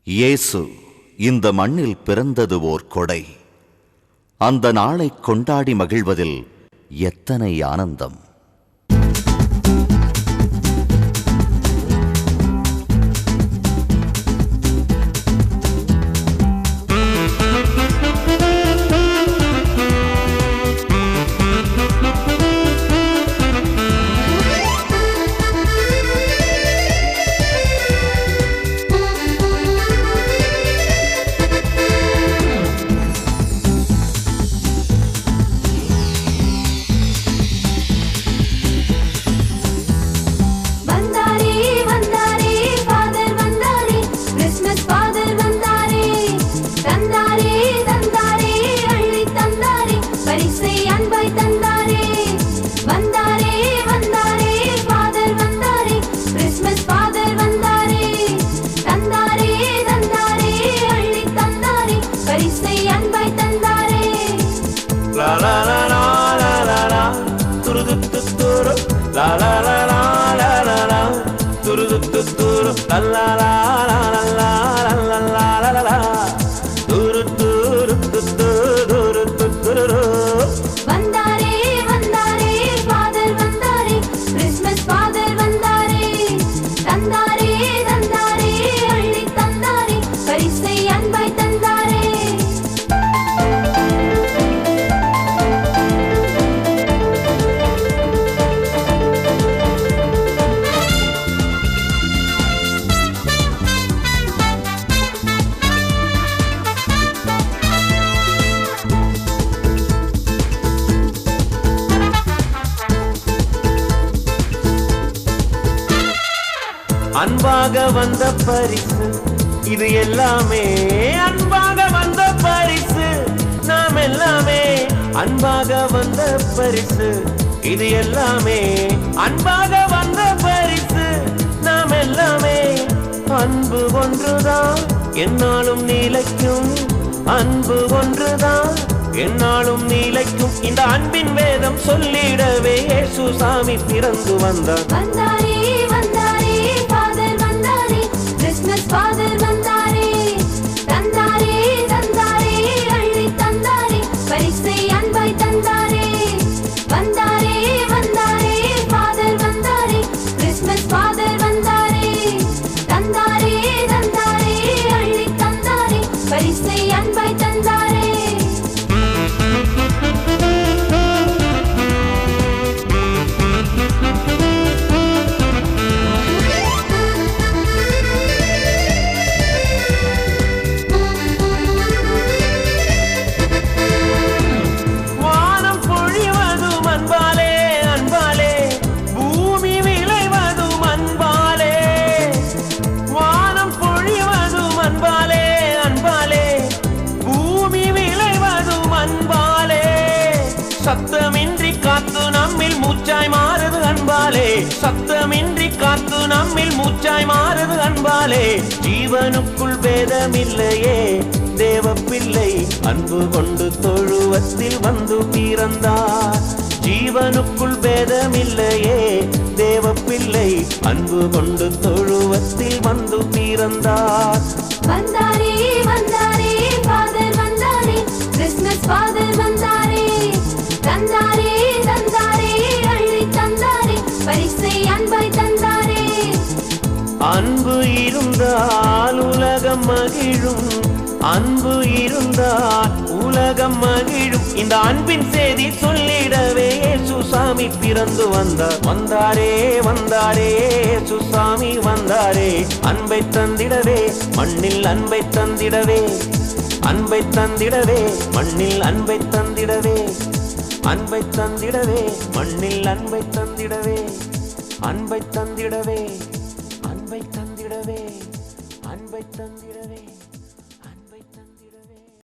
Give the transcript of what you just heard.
இயேசு இந்த மண்ணில் பிறந்தது ஓர் கொடை. அந்த நாளை கொண்டாடி மகிழ்வதில் எத்தனை ஆனந்தம்! அன்பாக வந்த பரிசு இது எல்லாமே, அன்பாக வந்த பரிசு நாம் எல்லாமே. அன்பாக வந்த பரிசு இது எல்லாமே, அன்பாக வந்த பரிசு நாம் எல்லாமே. அன்பு ஒன்றுதான் என்னாலும் நீலைக்கும், அன்பு ஒன்றுதான் என்னாலும் நீலைக்கும். இந்த அன்பின் வேதம் சொல்லிடவே இயேசு சாமி பிறந்து வந்தார். ஃபாதர் வந்தாரே, தந்தாரே தந்தாரே அள்ளி தந்தாரே, பரிசை அன்பாய் தந்தாரே. வந்தாரே வந்தாரே ஃபாதர் வந்தாரே, கிறிஸ்மஸ் ஃபாதர் வந்தாரே. தந்தாரே தந்தாரே அள்ளி தந்தாரே, பரிசை அன்பாய் தந்தாரே. சத்தமின்றி காத்து நம்மில் மூச்சாய் மாறுது அன்பாலே, சத்தமின்றி காத்து நம்மில் மூச்சாய் மாறுது அன்பாலே. ஜீவனுக்குள் வேதமில்லையே தேவ பிள்ளை, அன்பு கொண்டு தொழுவத்தில் வந்து பிறந்தார். ஜீவனுக்குள் வேதமில்லையே தேவ பிள்ளை, அன்பு கொண்டு தொழுவத்தில் வந்து பிறந்தார். வந்தாரே வந்தாரே ஃபாதர் வந்தாரே, கிறிஸ்மஸ் ஃபாதர் வந்தாரே. தந்தாரே தந்தாரே அள்ளி தந்தாரே, பரிசை அன்பாய் தந்தாரே. அன்பு இருந்தால் உலகம் மகிழும், அன்பு இருந்தால் உலகம் மகிழும். இந்த அன்பின் செய்தி சொல்லிடவே இயேசு சாமி பிறந்து வந்தார். வந்தாரே வந்தாரே இயேசு சாமி வந்தாரே, அன்பை தந்திடவே மண்ணில் அன்பை தந்திடவே, அன்பை தந்திடவே மண்ணில் அன்பை தந்திடவே, அன்பை தந்திடவே மண்ணில் அன்பை தந்திடவே, அன்பை தந்திடவே, அன்பை தந்திடவே, அன்பை தந்திடவே.